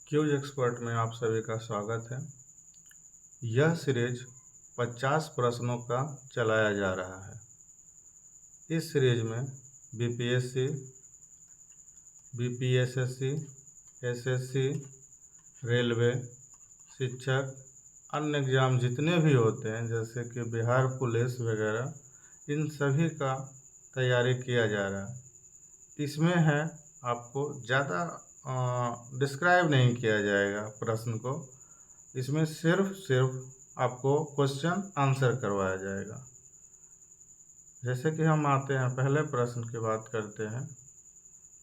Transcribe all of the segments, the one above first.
Cues expert में आप सभी का स्वागत है। यह सीरीज 50 प्रश्नों का चलाया जा रहा है। इस सीरीज में बीपीएससी, बीपीएसएससी, एसएससी, रेलवे, शिक्षक, अन्य एग्ज़ाम जितने भी होते हैं जैसे कि बिहार पुलिस वगैरह, इन सभी का तैयारी किया जा रहा है। इसमें है आपको ज़्यादा डिस्क्राइब नहीं किया जाएगा प्रश्न को, इसमें सिर्फ आपको क्वेश्चन आंसर करवाया जाएगा। जैसे कि हम आते हैं पहले प्रश्न की बात करते हैं।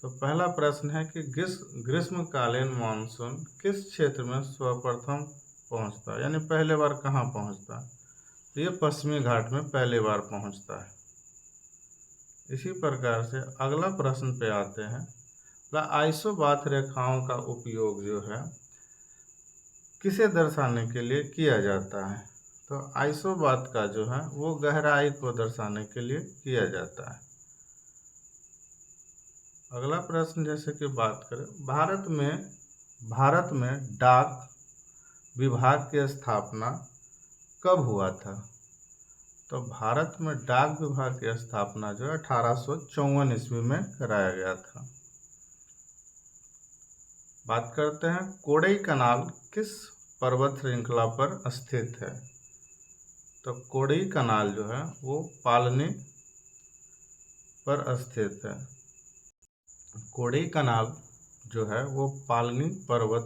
तो पहला प्रश्न है कि ग्रीष्मकालीन मानसून किस क्षेत्र में सर्वप्रथम पहुंचता है, यानी पहले बार कहाँ पहुंचता है। तो ये पश्चिमी घाट में पहली बार पहुंचता है। इसी प्रकार से अगला प्रश्न पे आते हैं। आइसोबाथ रेखाओं का उपयोग जो है किसे दर्शाने के लिए किया जाता है। तो आइसोबाथ का जो है वो गहराई को दर्शाने के लिए किया जाता है। अगला प्रश्न जैसे कि बात करें, भारत में डाक विभाग की स्थापना कब हुआ था। तो भारत में डाक विभाग की स्थापना जो है 1854 ईस्वी में कराया गया था। बात करते हैं कोडई कनाल किस पर्वत श्रृंखला पर स्थित है। तो कोडई कनाल जो है वो पालनी पर स्थित है। कोडई कनाल जो है वो पालनी पर्वत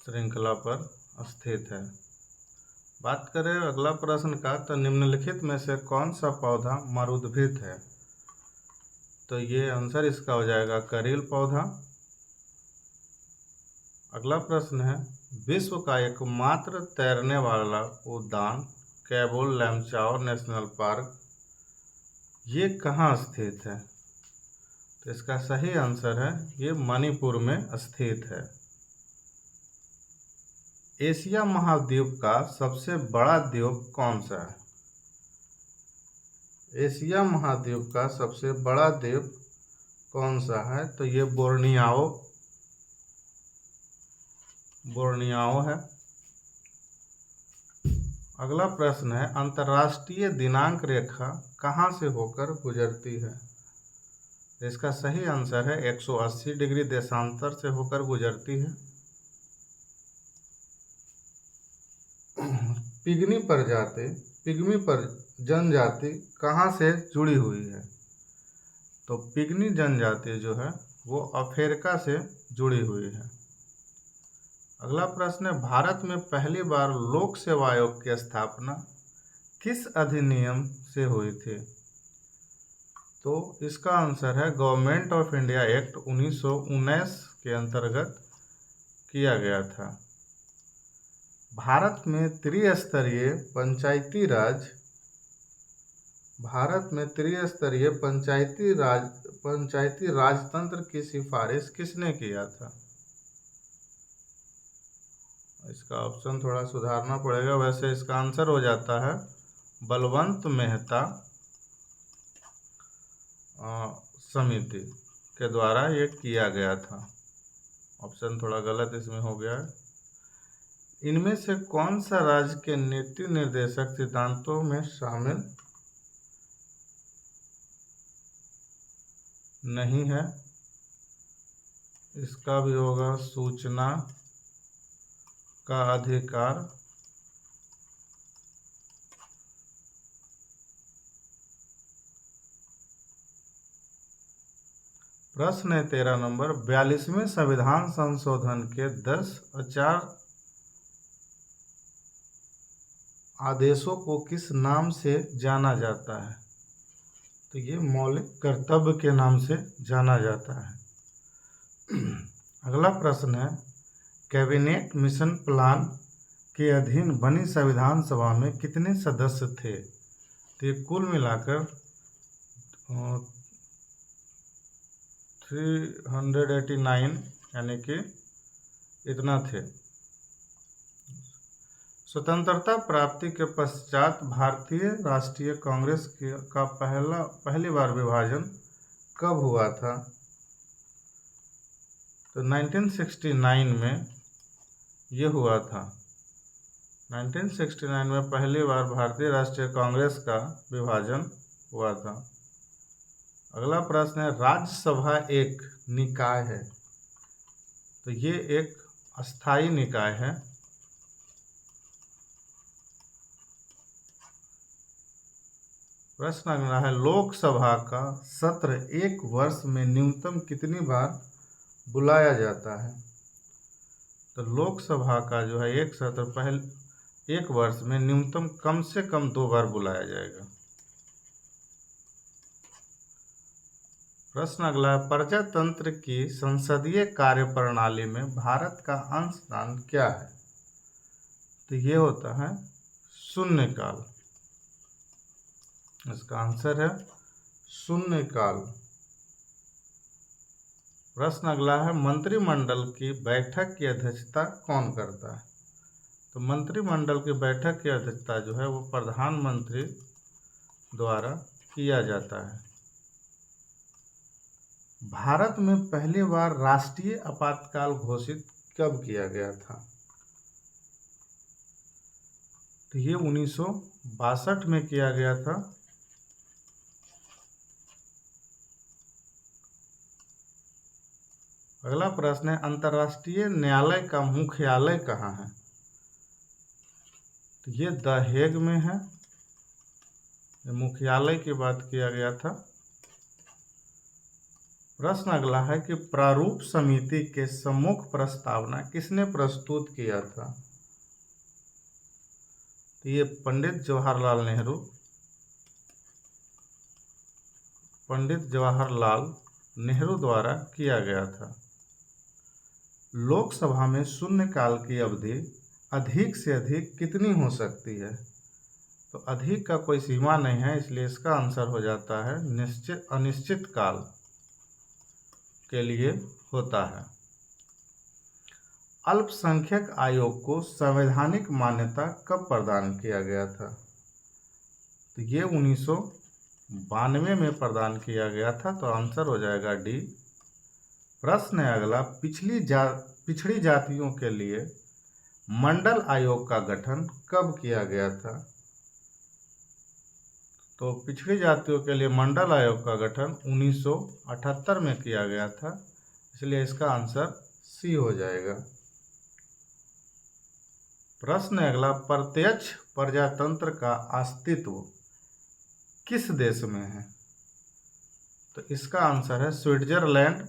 श्रृंखला पर स्थित है। बात करें अगला प्रश्न का, तो निम्नलिखित में से कौन सा पौधा मरुद्भिद है। तो ये आंसर इसका हो जाएगा करील पौधा। अगला प्रश्न है, विश्व का एकमात्र तैरने वाला उद्यान कैबुल लमचाओ नेशनल पार्क ये कहाँ स्थित है। तो इसका सही आंसर है ये मणिपुर में स्थित है। एशिया महाद्वीप का सबसे बड़ा द्वीप कौन सा है। एशिया महाद्वीप का सबसे बड़ा द्वीप कौन सा है। तो ये बोर्नियाओ है। अगला प्रश्न है, अंतर्राष्ट्रीय दिनांक रेखा कहाँ से होकर गुजरती है। इसका सही आंसर है 180 डिग्री देशांतर से होकर गुजरती है। पिग्मी जनजाति कहाँ से जुड़ी हुई है। तो पिग्मी जनजाति जो है वो अफ्रीका से जुड़ी हुई है। अगला प्रश्न है, भारत में पहली बार लोक सेवा आयोग की स्थापना किस अधिनियम से हुई थी। तो इसका आंसर है गवर्नमेंट ऑफ इंडिया एक्ट 1919 के अंतर्गत किया गया था। भारत में त्रिस्तरीय पंचायती राजतंत्र की सिफारिश किसने किया था। इसका ऑप्शन थोड़ा सुधारना पड़ेगा, वैसे इसका आंसर हो जाता है बलवंत मेहता समिति के द्वारा ये किया गया था। ऑप्शन थोड़ा गलत इसमें हो गया है। इनमें से कौन सा राज्य के नीति निर्देशक सिद्धांतों में शामिल नहीं है। इसका भी होगा सूचना का अधिकार। प्रश्न है 13 नंबर, 42वें संविधान संशोधन के 10 आचार आदेशों को किस नाम से जाना जाता है। तो ये मौलिक कर्तव्य के नाम से जाना जाता है। अगला प्रश्न है, कैबिनेट मिशन प्लान के अधीन बनी संविधान सभा में कितने सदस्य थे। तो ये कुल मिलाकर 389 यानी कि इतना थे। स्वतंत्रता प्राप्ति के पश्चात भारतीय राष्ट्रीय कांग्रेस का पहली बार विभाजन कब हुआ था। तो 1969 में ये हुआ था। 1969 में पहली बार भारतीय राष्ट्रीय कांग्रेस का विभाजन हुआ था। अगला प्रश्न है, राज्यसभा एक निकाय है, तो ये एक अस्थाई निकाय है। प्रश्न अगला है, लोकसभा का सत्र एक वर्ष में न्यूनतम कितनी बार बुलाया जाता है? तो लोकसभा का जो है एक सत्र एक वर्ष में न्यूनतम कम से कम 2 बार बुलाया जाएगा। प्रश्न अगला है, प्रजातंत्र की संसदीय कार्यप्रणाली में भारत का अंशदान क्या है? तो ये होता है शून्यकाल। इसका आंसर है शून्यकाल। प्रश्न अगला है, मंत्रिमंडल की बैठक की अध्यक्षता कौन करता है? तो मंत्रिमंडल की बैठक की अध्यक्षता जो है वो प्रधानमंत्री द्वारा किया जाता है। भारत में पहली बार राष्ट्रीय आपातकाल घोषित कब किया गया था? तो ये 1962 में किया गया था। अगला प्रश्न है, अंतर्राष्ट्रीय न्यायालय का मुख्यालय कहाँ है? तो ये द हेग में है। मुख्यालय की बात किया गया था। प्रश्न अगला है कि प्रारूप समिति के सम्मुख प्रस्तावना किसने प्रस्तुत किया था? तो ये पंडित जवाहरलाल नेहरू द्वारा किया गया था। लोकसभा में शून्यकाल की अवधि अधिक से अधिक कितनी हो सकती है? तो अधिक का कोई सीमा नहीं है, इसलिए इसका आंसर हो जाता है अनिश्चित काल के लिए होता है। अल्पसंख्यक आयोग को संवैधानिक मान्यता कब प्रदान किया गया था? तो ये 1992 में प्रदान किया गया था, तो आंसर हो जाएगा डी। प्रश्न है अगला, पिछड़ी जातियों के लिए मंडल आयोग का गठन कब किया गया था? तो पिछड़ी जातियों के लिए मंडल आयोग का गठन 1978 में किया गया था, इसलिए इसका आंसर सी हो जाएगा। प्रश्न है अगला, प्रत्यक्ष प्रजातंत्र का अस्तित्व किस देश में है? तो इसका आंसर है स्विट्जरलैंड।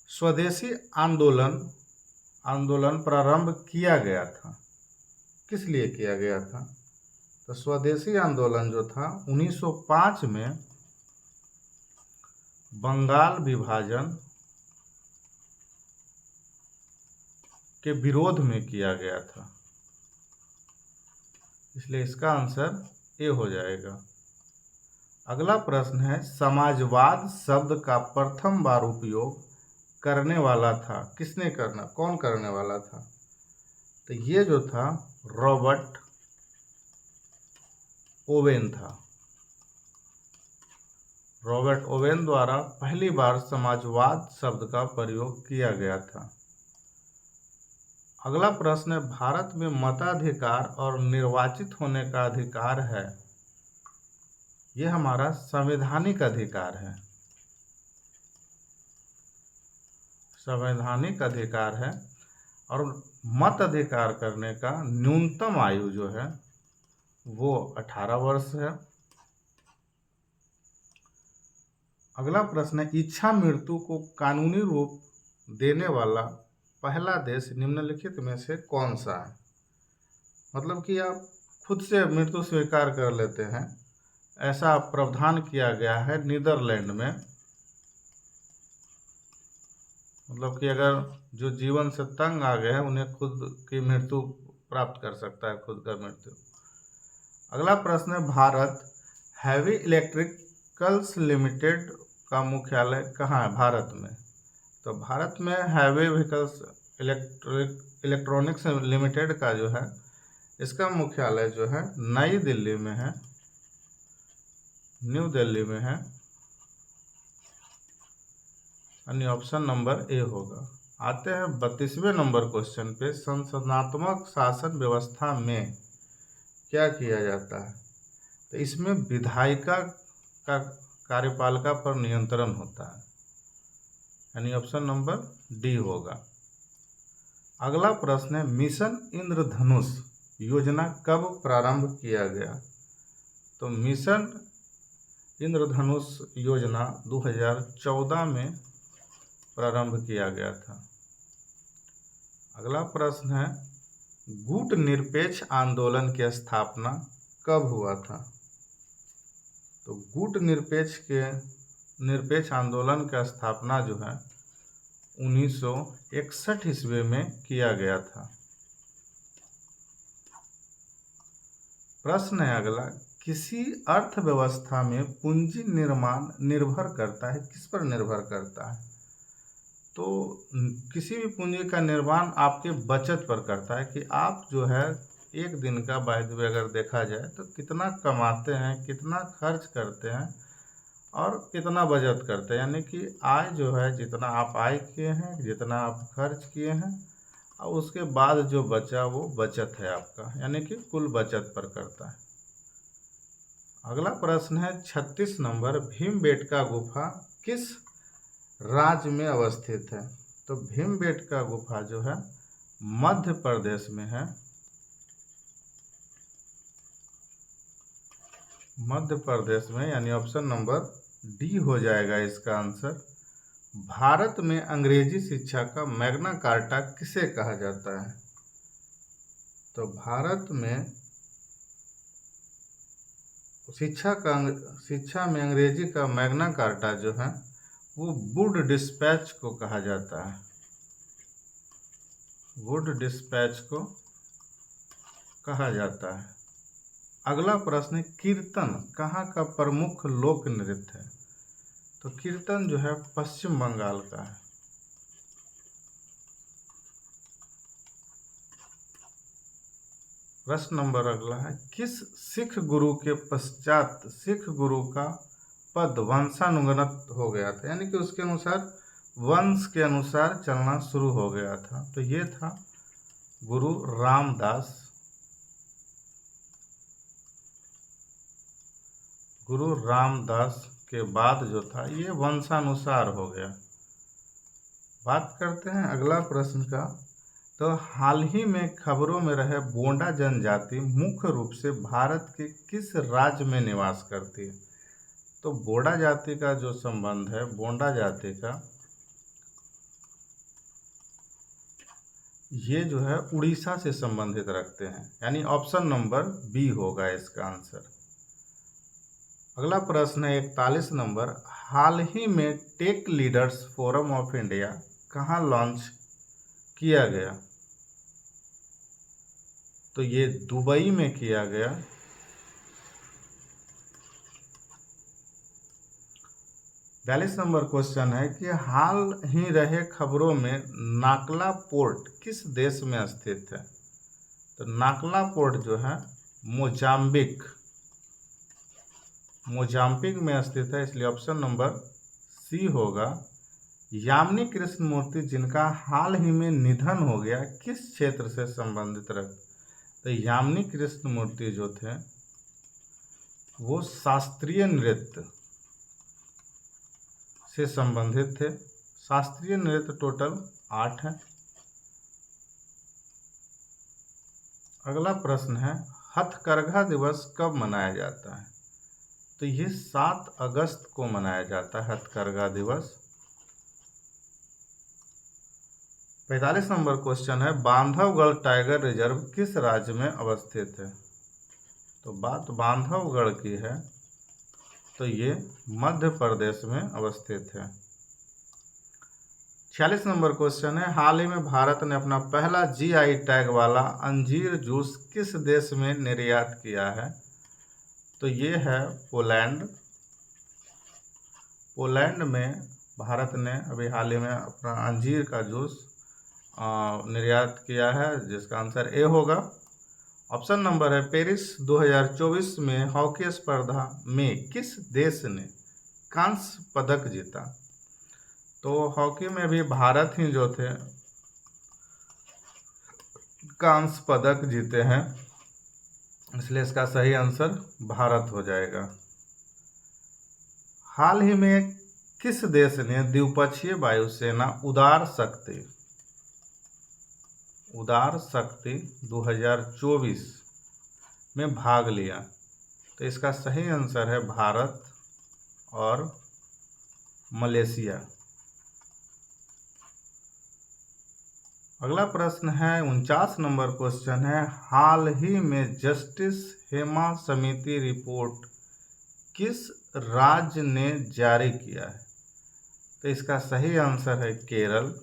स्वदेशी आंदोलन प्रारंभ किया गया था, किस लिए किया गया था? तो स्वदेशी आंदोलन जो था 1905 में बंगाल विभाजन के विरोध में किया गया था, इसलिए इसका आंसर ए हो जाएगा। अगला प्रश्न है, समाजवाद शब्द का प्रथम बार उपयोग करने वाला था, कौन करने वाला था? तो ये जो था रॉबर्ट ओवेन था। रॉबर्ट ओवेन द्वारा पहली बार समाजवाद शब्द का प्रयोग किया गया था। अगला प्रश्न है, भारत में मताधिकार और निर्वाचित होने का अधिकार है, ये हमारा संवैधानिक अधिकार है। संवैधानिक अधिकार है और मत अधिकार करने का न्यूनतम आयु जो है वो 18 वर्ष है। अगला प्रश्न है, इच्छा मृत्यु को कानूनी रूप देने वाला पहला देश निम्नलिखित में से कौन सा है? मतलब कि आप खुद से मृत्यु स्वीकार कर लेते हैं, ऐसा प्रावधान किया गया है नीदरलैंड में। मतलब कि अगर जो जीवन से तंग आ गए हैं उन्हें खुद की मृत्यु प्राप्त कर सकता है, खुद का मृत्यु। अगला प्रश्न है, भारत हैवी इलेक्ट्रिकल्स लिमिटेड का मुख्यालय कहाँ है भारत में? तो भारत में हैवी व्हीकल्स इलेक्ट्रॉनिक्स लिमिटेड का जो है इसका मुख्यालय जो है नई दिल्ली में है। न्यू दिल्ली में है, यानी ऑप्शन नंबर ए होगा। आते हैं 32वें नंबर क्वेश्चन पे। संसदनात्मक शासन व्यवस्था में क्या किया जाता है? तो इसमें विधायिका का कार्यपालिका पर नियंत्रण होता है, यानी ऑप्शन नंबर डी होगा। अगला प्रश्न है, मिशन इंद्रधनुष योजना कब प्रारंभ किया गया? तो मिशन इंद्रधनुष योजना 2014 में प्रारंभ किया गया था। अगला प्रश्न है, गुट निरपेक्ष आंदोलन की स्थापना कब हुआ था? तो गुट निरपेक्ष आंदोलन का स्थापना जो है 1961 ईस्वी में किया गया था। प्रश्न है अगला, किसी अर्थव्यवस्था में पूंजी निर्माण निर्भर करता है, किस पर निर्भर करता है? तो किसी भी पूंजी का निर्माण आपके बचत पर करता है कि आप जो है एक दिन का बाय द वे अगर देखा जाए तो कितना कमाते हैं, कितना खर्च करते हैं और कितना बचत करते हैं, यानी कि आय जो है जितना आप आय किए हैं, जितना आप खर्च किए हैं और उसके बाद जो बचा वो बचत है आपका, यानी कि कुल बचत पर करता है। अगला प्रश्न है 36 नंबर, भीमबेटका गुफा किस राज्य में अवस्थित है? तो भीमबेटका गुफा जो है मध्य प्रदेश में है, मध्य प्रदेश में, यानी ऑप्शन नंबर डी हो जाएगा इसका आंसर। भारत में अंग्रेजी शिक्षा का मैग्ना कार्टा किसे कहा जाता है? तो भारत में शिक्षा में अंग्रेजी का मैग्ना कार्टा जो है वो वुड डिस्पैच को कहा जाता है, वुड डिस्पैच को कहा जाता है। अगला प्रश्न, कीर्तन कहाँ का प्रमुख लोक नृत्य है? तो कीर्तन जो है पश्चिम बंगाल का है। प्रश्न नंबर अगला है, किस सिख गुरु के पश्चात सिख गुरु का पद वंशानुगत हो गया था, यानी कि उसके अनुसार वंश के अनुसार चलना शुरू हो गया था? तो ये था गुरु रामदास। गुरु रामदास के बाद जो था ये वंशानुसार हो गया। बात करते हैं अगला प्रश्न का। तो हाल ही में खबरों में रहे बोंडा जनजाति मुख्य रूप से भारत के किस राज्य में निवास करती है? तो बोडा जाति का जो संबंध है, बोंडा जाति का, ये जो है उड़ीसा से संबंधित रखते हैं, यानी ऑप्शन नंबर बी होगा इसका आंसर। अगला प्रश्न है 41 नंबर, हाल ही में tech leaders forum of India कहाँ लॉन्च किया गया? तो ये दुबई में किया गया। 42 नंबर क्वेश्चन है कि हाल ही रहे खबरों में नाकला पोर्ट किस देश में स्थित है? तो नाकला पोर्ट जो है मोजाम्बिक में स्थित है, इसलिए ऑप्शन नंबर सी होगा। यामिनी कृष्णमूर्ति जिनका हाल ही में निधन हो गया किस क्षेत्र से संबंधित रखते? तो यामिनी कृष्णमूर्ति जो थे वो शास्त्रीय नृत्य से संबंधित थे। शास्त्रीय नृत्य टोटल 8 है। अगला प्रश्न है, हथकरघा दिवस कब मनाया जाता है? तो ये 7 अगस्त को मनाया जाता है हथकरघा दिवस। 45 नंबर क्वेश्चन है, बांधवगढ़ टाइगर रिजर्व किस राज्य में अवस्थित है? तो बात बांधवगढ़ की है, तो ये मध्य प्रदेश में अवस्थित है। 46 नंबर क्वेश्चन है, हाल ही में भारत ने अपना पहला जीआई टैग वाला अंजीर जूस किस देश में निर्यात किया है? तो ये है पोलैंड। पोलैंड में भारत ने अभी हाल ही में अपना अंजीर का जूस निर्यात किया है, जिसका आंसर ए होगा। ऑप्शन नंबर है पेरिस 2024 में हॉकी स्पर्धा में किस देश ने कांस्य पदक जीता। तो हॉकी में भी भारत ही जो थे कांस्य पदक जीते हैं, इसलिए इसका सही आंसर भारत हो जाएगा। हाल ही में किस देश ने द्विपक्षीय वायुसेना उदार शक्ति 2024 में भाग लिया। तो इसका सही आंसर है भारत और मलेशिया। अगला प्रश्न है 49 नंबर क्वेश्चन है, हाल ही में जस्टिस हेमा समिति रिपोर्ट किस राज्य ने जारी किया है। तो इसका सही आंसर है केरल।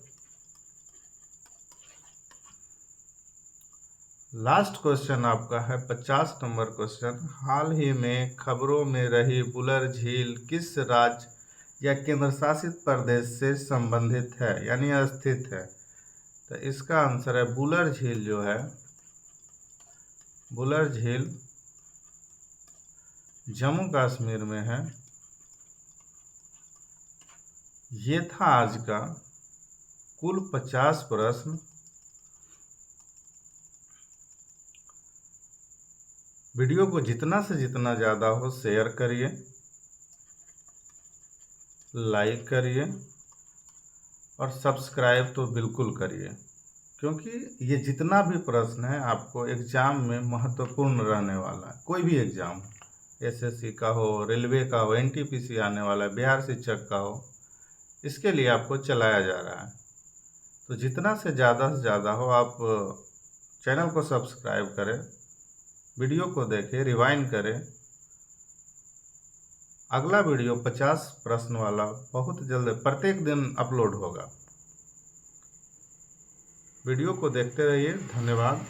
लास्ट क्वेश्चन आपका है 50 नंबर क्वेश्चन, हाल ही में खबरों में रही बुलर झील किस राज्य या केंद्र शासित प्रदेश से संबंधित है यानी स्थित है। तो इसका आंसर है बुलर झील जो है, बुलर झील जम्मू कश्मीर में है। ये था आज का कुल 50 प्रश्न। वीडियो को जितना से जितना ज़्यादा हो शेयर करिए, लाइक करिए और सब्सक्राइब तो बिल्कुल करिए, क्योंकि ये जितना भी प्रश्न है आपको एग्ज़ाम में महत्वपूर्ण रहने वाला है। कोई भी एग्ज़ाम, एसएससी का हो, रेलवे का हो, एनटीपीसी आने वाला है, बिहार शिक्षक का हो, इसके लिए आपको चलाया जा रहा है। तो जितना से ज़्यादा हो आप चैनल को सब्सक्राइब करें, वीडियो को देखें, रिवाइंड करें। अगला वीडियो 50 प्रश्न वाला बहुत जल्द प्रत्येक दिन अपलोड होगा। वीडियो को देखते रहिए। धन्यवाद।